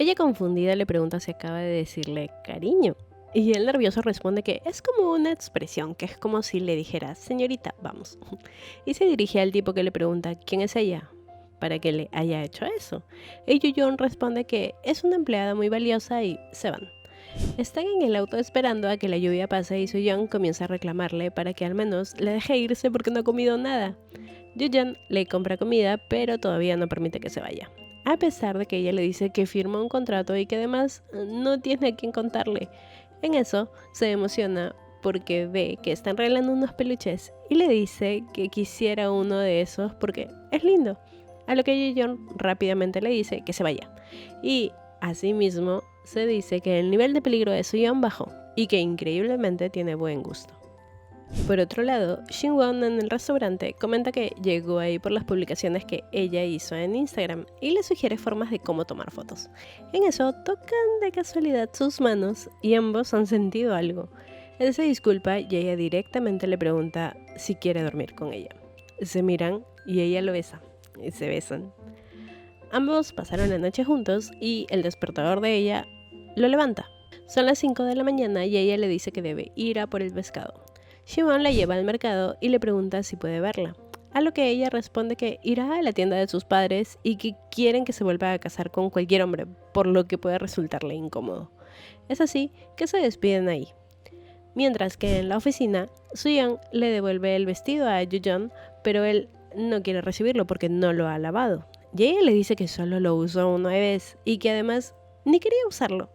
Ella confundida le pregunta si acaba de decirle cariño. Y él nervioso responde que es como una expresión, que es como si le dijera, señorita, vamos. Y se dirige al tipo que le pregunta quién es ella, para que le haya hecho eso. Y Yuyon responde que es una empleada muy valiosa y se van. Están en el auto esperando a que la lluvia pase y Soo-young comienza a reclamarle para que al menos le deje irse porque no ha comido nada. Yoo-yeon le compra comida, pero todavía no permite que se vaya. A pesar de que ella le dice que firmó un contrato y que además no tiene a quién contarle. En eso se emociona porque ve que están regalando unos peluches y le dice que quisiera uno de esos porque es lindo. A lo que Yoo-yeon rápidamente le dice que se vaya. Y asimismo se dice que el nivel de peligro de Soo-yeon bajó y que increíblemente tiene buen gusto. Por otro lado, Shin-won en el restaurante comenta que llegó ahí por las publicaciones que ella hizo en Instagram y le sugiere formas de cómo tomar fotos. En eso tocan de casualidad sus manos y ambos han sentido algo. Él se disculpa y ella directamente le pregunta si quiere dormir con ella. Se miran y ella lo besa y se besan. Ambos pasaron la noche juntos y el despertador de ella lo levanta. Son las 5 de la mañana y ella le dice que debe ir a por el pescado. Shin-won la lleva al mercado y le pregunta si puede verla, a lo que ella responde que irá a la tienda de sus padres y que quieren que se vuelva a casar con cualquier hombre, por lo que puede resultarle incómodo. Es así que se despiden ahí. Mientras que en la oficina, Soo-young le devuelve el vestido a Yoo-yeon, pero él no quiere recibirlo porque no lo ha lavado. Y ella le dice que solo lo usó una vez y que además ni quería usarlo.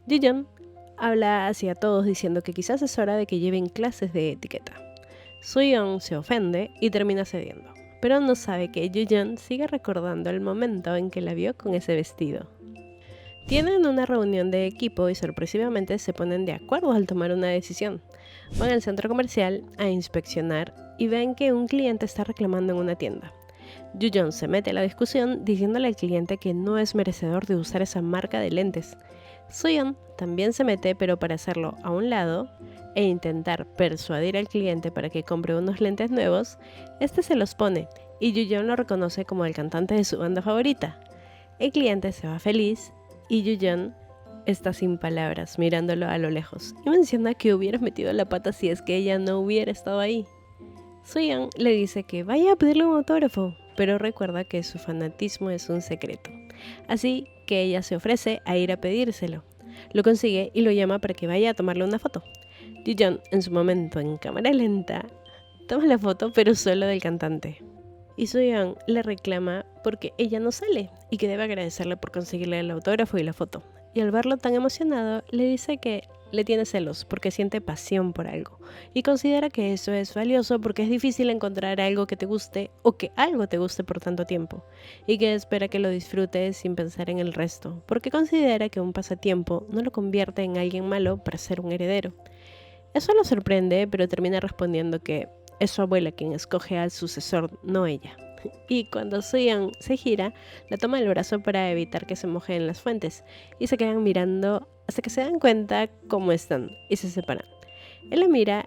Yoo-yeon habla hacia todos diciendo que quizás es hora de que lleven clases de etiqueta. Soo-young se ofende y termina cediendo, pero no sabe que Yoo-yeon sigue recordando el momento en que la vio con ese vestido. Tienen una reunión de equipo y sorpresivamente se ponen de acuerdo al tomar una decisión. Van al centro comercial a inspeccionar y ven que un cliente está reclamando en una tienda. Yoo-yeon se mete a la discusión diciéndole al cliente que no es merecedor de usar esa marca de lentes. Soo-yeon también se mete, pero para hacerlo a un lado e intentar persuadir al cliente para que compre unos lentes nuevos, este se los pone y Yoo-yeon lo reconoce como el cantante de su banda favorita. El cliente se va feliz y Yoo-yeon está sin palabras mirándolo a lo lejos y menciona que hubiera metido la pata si es que ella no hubiera estado ahí. Soo-young le dice que vaya a pedirle un autógrafo, pero recuerda que su fanatismo es un secreto. Así que ella se ofrece a ir a pedírselo. Lo consigue y lo llama para que vaya a tomarle una foto. Yoo-yeon, en su momento en cámara lenta, toma la foto pero solo del cantante. Y Soo-young le reclama porque ella no sale y que debe agradecerle por conseguirle el autógrafo y la foto. Y al verlo tan emocionado, le dice que le tiene celos porque siente pasión por algo y considera que eso es valioso porque es difícil encontrar algo que te guste o que algo te guste por tanto tiempo y que espera que lo disfrutes sin pensar en el resto porque considera que un pasatiempo no lo convierte en alguien malo para ser un heredero. Eso lo sorprende, pero termina respondiendo que es su abuela quien escoge al sucesor, no ella. Y cuando Soo-young se gira, la toma del brazo para evitar que se moje en las fuentes y se quedan mirando hasta que se dan cuenta cómo están y se separan. Él la mira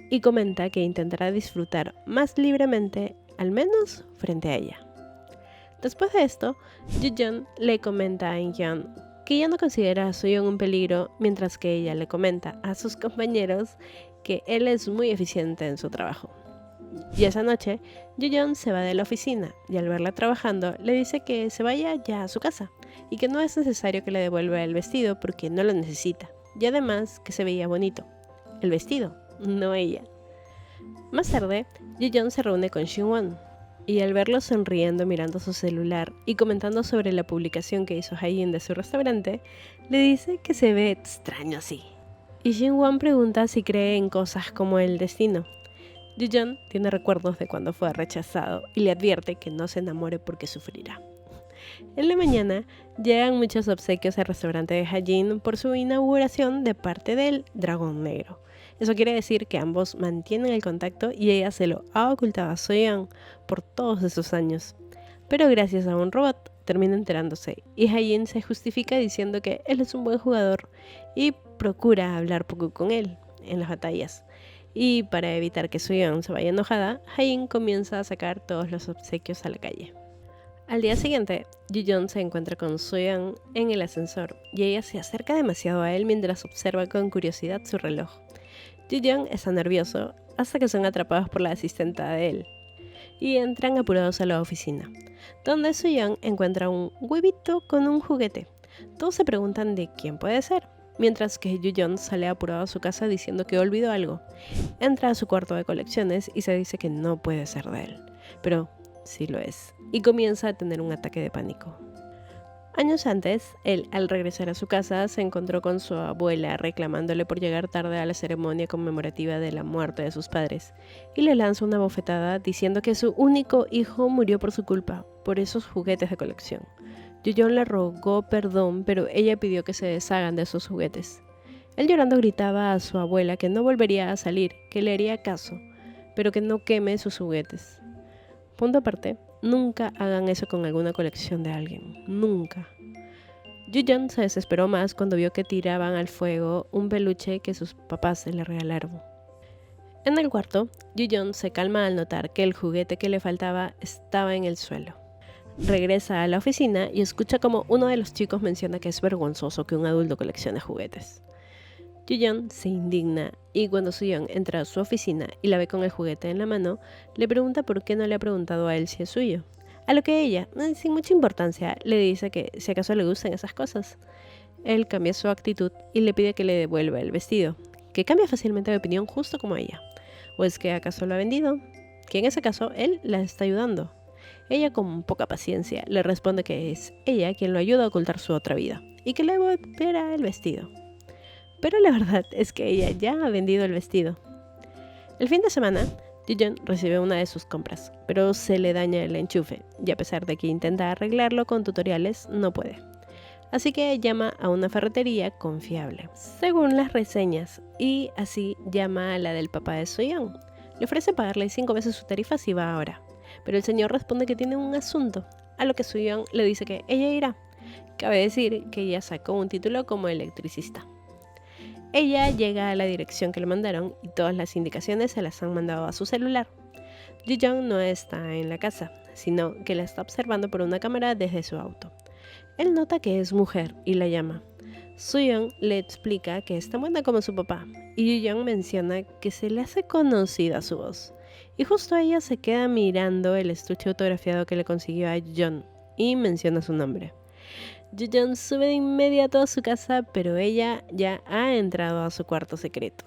y comenta que intentará disfrutar más libremente, al menos frente a ella. Después de esto, Yoo-yeon le comenta a In-hyun que ya no considera a Soo-young un peligro, mientras que ella le comenta a sus compañeros que él es muy eficiente en su trabajo. Y esa noche, Yoo-yeon se va de la oficina y al verla trabajando le dice que se vaya ya a su casa y que no es necesario que le devuelva el vestido porque no lo necesita. Y además que se veía bonito. El vestido, no ella. Más tarde, Yoo-yeon se reúne con Shin-won y al verlo sonriendo mirando su celular y comentando sobre la publicación que hizo Hae-in de su restaurante, le dice que se ve extraño así. Y Shin-won pregunta si cree en cosas como el destino. Yoo-yeon tiene recuerdos de cuando fue rechazado y le advierte que no se enamore porque sufrirá. En la mañana llegan muchos obsequios al restaurante de Hae-in por su inauguración de parte del Dragón Negro. Eso quiere decir que ambos mantienen el contacto y ella se lo ha ocultado a Soo-young por todos esos años. Pero gracias a un robot termina enterándose y Hae-in se justifica diciendo que él es un buen jugador y procura hablar poco con él en las batallas. Y para evitar que Soo-young se vaya enojada, Hae-in comienza a sacar todos los obsequios a la calle. Al día siguiente, Ji-yeon se encuentra con Soo-yeon en el ascensor y ella se acerca demasiado a él mientras observa con curiosidad su reloj. Ji-yeon está nervioso hasta que son atrapados por la asistenta de él y entran apurados a la oficina, donde Soo-yeon encuentra un huevito con un juguete. Todos se preguntan de quién puede ser, mientras que Ji-yeon sale apurado a su casa diciendo que olvidó algo. Entra a su cuarto de colecciones y se dice que no puede ser de él, pero sí lo es, y comienza a tener un ataque de pánico. Años antes, él, al regresar a su casa, se encontró con su abuela reclamándole por llegar tarde a la ceremonia conmemorativa de la muerte de sus padres, y le lanza una bofetada diciendo que su único hijo murió por su culpa, por esos juguetes de colección. Ji-yeon le rogó perdón, pero ella pidió que se deshagan de esos juguetes. Él llorando gritaba a su abuela que no volvería a salir, que le haría caso, pero que no queme sus juguetes. Punto aparte, nunca hagan eso con alguna colección de alguien, nunca. Ji-yeon se desesperó más cuando vio que tiraban al fuego un peluche que sus papás le regalaron. En el cuarto, Ji-yeon se calma al notar que el juguete que le faltaba estaba en el suelo. Regresa a la oficina y escucha como uno de los chicos menciona que es vergonzoso que un adulto coleccione juguetes. Ji-yeon se indigna y cuando Soo-yeon entra a su oficina y la ve con el juguete en la mano, le pregunta por qué no le ha preguntado a él si es suyo. A lo que ella, sin mucha importancia, le dice que si acaso le gustan esas cosas. Él cambia su actitud y le pide que le devuelva el vestido, que cambia fácilmente de opinión justo como ella. ¿O es que acaso lo ha vendido? Que en ese caso él la está ayudando. Ella con poca paciencia le responde que es ella quien lo ayuda a ocultar su otra vida y que le devolverá el vestido. Pero la verdad es que ella ya ha vendido el vestido. El fin de semana, Ji-yeon recibe una de sus compras, pero se le daña el enchufe y a pesar de que intenta arreglarlo con tutoriales, no puede. Así que llama a una ferretería confiable, según las reseñas, y así llama a la del papá de Soo-yeon. Le ofrece pagarle 5 veces su tarifa si va ahora, pero el señor responde que tiene un asunto, a lo que Soo-yeon le dice que ella irá. Cabe decir que ella sacó un título como electricista. Ella llega a la dirección que le mandaron y todas las indicaciones se las han mandado a su celular. Ji-yeon no está en la casa, sino que la está observando por una cámara desde su auto. Él nota que es mujer y la llama. Soo-yeon le explica que es tan buena como su papá y Ji-yeon menciona que se le hace conocida su voz. Y justo ella se queda mirando el estuche autografiado que le consiguió a Ji-yeon y menciona su nombre. Ji-yeon sube de inmediato a su casa, pero ella ya ha entrado a su cuarto secreto.